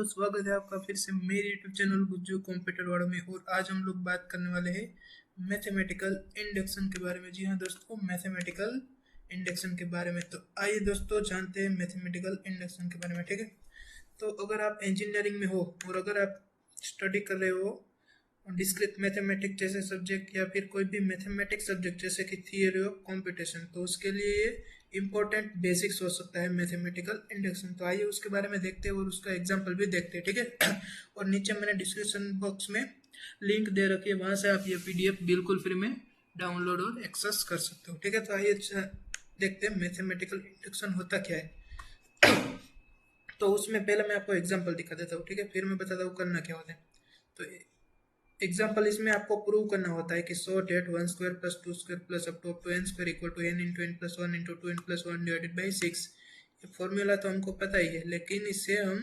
स्वागत है आपका फिर से मेरे यूट्यूब चैनल गुज्जू कंप्यूटर वालों में। और आज हम लोग बात करने वाले हैं मैथमेटिकल इंडक्शन के बारे में। जी हाँ दोस्तों, मैथमेटिकल इंडक्शन के बारे में। तो आइए दोस्तों जानते हैं मैथमेटिकल इंडक्शन के बारे में। ठीक है, तो अगर आप इंजीनियरिंग में हो और अगर आप स्टडी कर रहे हो डिस्क्रीट मैथमेटिक्स जैसे सब्जेक्ट या फिर कोई भी मैथमेटिक्स सब्जेक्ट जैसे कि थियरी ऑफ कंप्यूटेशन, तो उसके लिए ये इंपॉर्टेंट बेसिक्स हो सकता है मैथमेटिकल इंडक्शन। तो आइए उसके बारे में देखते हैं और उसका एग्जांपल भी देखते हैं। ठीक है और नीचे मैंने डिस्क्रिप्शन बॉक्स में लिंक दे रखी है, वहां से आप ये पीडीएफ बिल्कुल फ्री में डाउनलोड और एक्सेस कर सकते हो। ठीक है, तो आइए देखते हैं मैथमेटिकल इंडक्शन होता क्या है। तो उसमें पहले मैं आपको एग्जाम्पल दिखा देता हूँ, ठीक है, फिर मैं बताता हूँ करना क्या होता है। तो एग्जाम्पल इसमें आपको प्रूव करना होता है कि so that one square plus two square plus up to n square equal to n into n plus one into two n plus one divided by six. ये फॉर्मूला तो हमको पता ही है, लेकिन इसे हम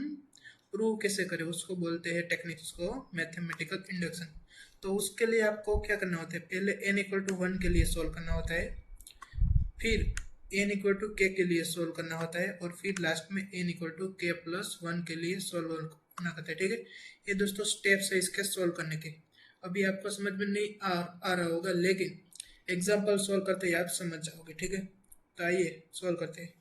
प्रूव कैसे करें उसको बोलते हैं टेक्निक्स को मैथमेटिकल इंडक्शन। तो उसके लिए आपको क्या करना होता है, पहले एन इक्वल टू वन के लिए सोल्व करना होता है, फिर एन इक्वल टू के लिए सोल्व करना होता है, और फिर लास्ट में एन इक्वल टू के प्लस वन के लिए सोल्व करना होता है। ठीक है, ये दोस्तों स्टेप्स है इसके सोल्व करने के। अभी आपको समझ में नहीं आ रहा होगा, लेकिन एग्जाम्पल सोल्व करते ही आप समझ जाओगे। ठीक है, तो आइए सोल्व करते हैं।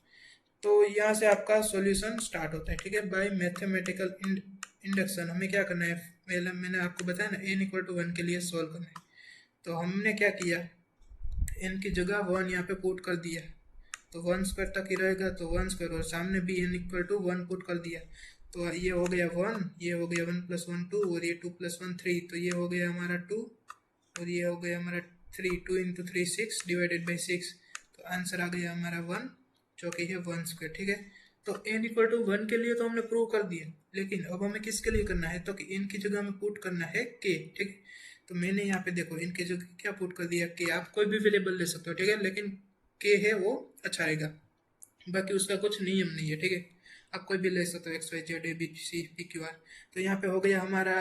तो यहाँ से आपका सॉल्यूशन स्टार्ट होता है। ठीक है, बाय मैथमेटिकल इंडक्शन हमें क्या करना है, पहले मैंने आपको बताया ना एन इक्वल टू वन के लिए सोल्व करना है। तो हमने क्या किया, एन की जगह वन यहाँ पे पुट कर दिया, तो वन स्क्वायर तक ही रहेगा, तो वन स्क्वायर, और सामने भी n equal to one put कर दिया, तो ये हो गया वन, ये हो गया वन प्लस वन टू, और ये टू प्लस वन थ्री, तो ये हो गया हमारा टू, और ये हो गया हमारा three, two into three six divided by six, तो आंसर आ गया हमारा वन, जो कि है वन स्क्वायर। ठीक है, तो एन इक्वल टू वन के लिए तो हमने प्रूव कर दिया, लेकिन अब हमें किसके लिए करना है, तो कि एन की जगह हमें पुट करना है के। ठीक है, तो मैंने यहाँ पे देखो इनकी जगह क्या पुट कर दिया, के। आप कोई भी वेरिएबल ले सकते हो, ठीक है, लेकिन के है वो अच्छा रहेगा, बाकी उसका कुछ नियम नहीं है। ठीक है, आप कोई भी ले सकते हो, x y z a b c p q r. तो यहाँ पे हो गया हमारा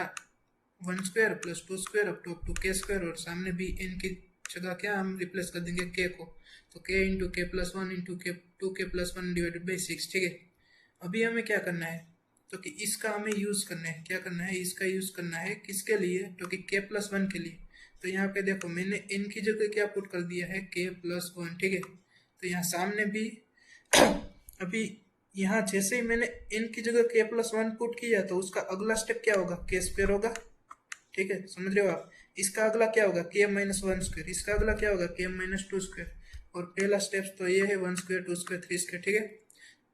one square plus two square up to k square, और सामने भी एन की जगह क्या हम रिप्लेस कर देंगे के को, तो के इंटू के प्लस वन इंटू के टू के plus one divided by six. ठीक है, अभी हमें क्या करना है, तो कि इसका हमें यूज करना है, क्या करना है, इसका यूज करना है किसके लिए, तो कि के प्लस वन के लिए। तो यहाँ पे देखो मैंने एन की जगह क्या पुट कर दिया है, के प्लस वन। ठीक है, तो यहाँ सामने भी अभी यहाँ जैसे ही मैंने एन की जगह के प्लस वन पुट किया, तो उसका अगला स्टेप क्या होगा, के स्क्वायर होगा। ठीक है, समझ रहे हो आप, इसका अगला क्या होगा, के माइनस वन स्क्वायर, इसका अगला क्या होगा, के माइनस टू स्क्वायर, और पहला स्टेप तो ये है one square two square three square. ठीक है,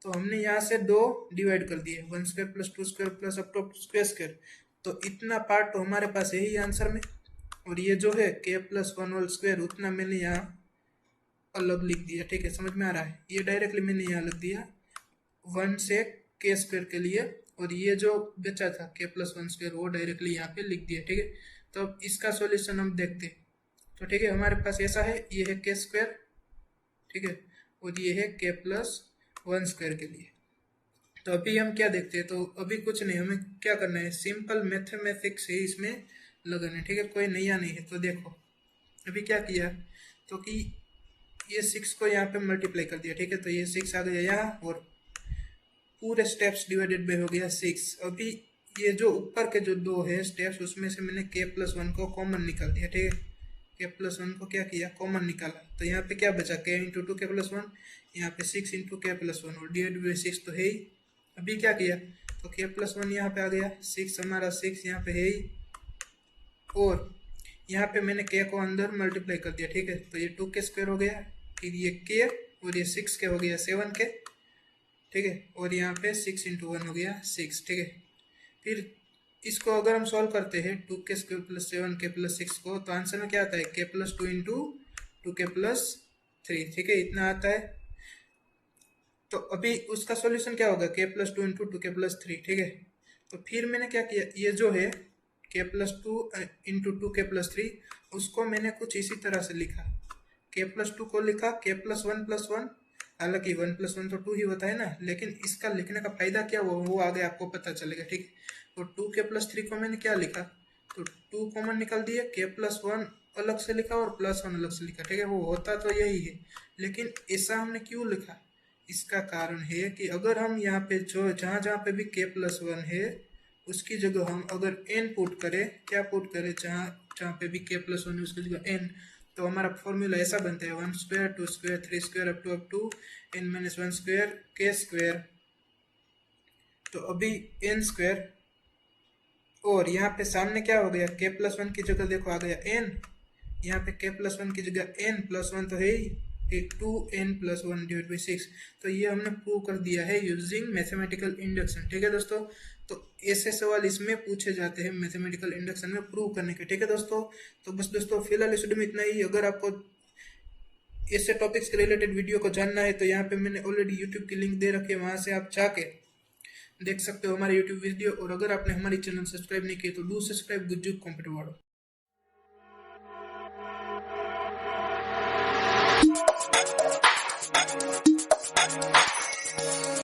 तो हमने यहाँ से दो डिवाइड कर दिए, one square plus two square plus up to square square, तो इतना पार्ट तो हमारे पास है ही आंसर में, और ये जो है के प्लस वन होल स्क्वायर उतना मैंने यहाँ अलग लिख दिया। ठीक है, समझ में आ रहा है, ये डायरेक्टली मैंने यहाँ लिख दिया वन से के स्क्वायर के लिए, और ये जो बचा था के प्लस वन स्क्वायर वो डायरेक्टली यहाँ पे लिख दिया। ठीक है, तो अब इसका सॉल्यूशन हम देखते हैं। तो ठीक है, हमारे पास ऐसा है, ये है के स्क्वायर, ठीक है, और ये है के प्लस वन स्क्वायर के लिए। तो अभी हम क्या देखते हैं, तो अभी कुछ नहीं, हमें क्या करना है, सिंपल मैथमेटिक्स है इसमें लगाना है। ठीक है, कोई नया नहीं है। तो देखो अभी क्या किया, तो कि ये सिक्स को यहाँ पे मल्टीप्लाई कर दिया। ठीक है, तो ये सिक्स आ गया यहाँ, और पूरे स्टेप्स डिवाइडेड बाई हो गया सिक्स। अभी ये जो ऊपर के जो दो है स्टेप्स, उसमें से मैंने के प्लस वन को कॉमन निकाल दिया। ठीक है, के प्लस वन को क्या किया, कॉमन निकाला, तो यहाँ पे क्या बचा, के इंटू टू के प्लस वन, यहाँ पे सिक्स इंटू के प्लस वन, और डिवाइडेड बाई सिक्स तो है ही। अभी क्या किया, तो के प्लस वन यहाँ पे आ गया, सिक्स हमारा सिक्स यहाँ पे है ही, और यहाँ पे मैंने के को अंदर मल्टीप्लाई कर दिया। ठीक है, तो ये टू के स्क्वायर हो गया, फिर ये के, और ये सिक्स के हो गया सेवन के। ठीक है, और यहाँ पे सिक्स इंटू वन हो गया सिक्स। ठीक है, फिर इसको अगर हम सॉल्व करते हैं to k square plus seven के प्लस सिक्स को, तो आंसर में क्या आता है, के प्लस टू इंटू टू के प्लस थ्री। ठीक है, इतना आता है। तो अभी उसका सॉल्यूशन क्या होगा, के प्लस टू इंटू टू के प्लस थ्री। ठीक है, तो फिर मैंने क्या किया, ये जो है के प्लस टू इंटू टू के प्लस थ्री, उसको मैंने कुछ इसी तरह से लिखा, के प्लस टू को लिखा के प्लस वन, हालांकि वन प्लस वन तो टू ही होता है ना, लेकिन इसका लिखने का फायदा क्या हुआ वो आगे आपको पता चलेगा। ठीक है, तो टू के प्लस थ्री को मैंने क्या लिखा, तो टू कॉमन निकाल दिया, के प्लस वन अलग से लिखा और प्लस वन अलग से लिखा। ठीक है, वो होता तो यही है, लेकिन ऐसा हमने क्यों लिखा, इसका कारण है कि अगर हम यहाँ पे जो जहाँ जहाँ पे भी के प्लस वन है उसकी जगह हम अगर n पुट करें, क्या पुट करें, जहाँ जहाँ पे भी k+1 है उसकी जगह n, तो हमारा फॉर्मूला ऐसा बनता है 1 square 2 square 3 square up to n-1 square k square. तो अभी n स्क्वायर, और यहाँ पे सामने क्या हो गया, k+1 की जगह देखो आ गया n, यहाँ पे k+1 की जगह n+1 तो है ही, एक 2n+1/6। तो ये हमने प्रूव कर दिया है यूजिंग मैथमेटिकल इंडक्शन। ठीक है दोस्तों, तो ऐसे सवाल इसमें पूछे जाते हैं मैथमेटिकल इंडक्शन में प्रूव करने के। ठीक है दोस्तों, तो बस दोस्तों फिलहाल इस वीडियो में इतना ही। अगर आपको ऐसे टॉपिक्स के रिलेटेड वीडियो को जानना है तो यहाँ पे मैंने ऑलरेडी यूट्यूब की लिंक दे रखी है, वहाँ से आप जाके देख सकते हो हमारे यूट्यूब वीडियो। और अगर आपने हमारी चैनल सब्सक्राइब नहीं किया तो डू सब्सक्राइब गुज्जू कंप्यूटर वालों।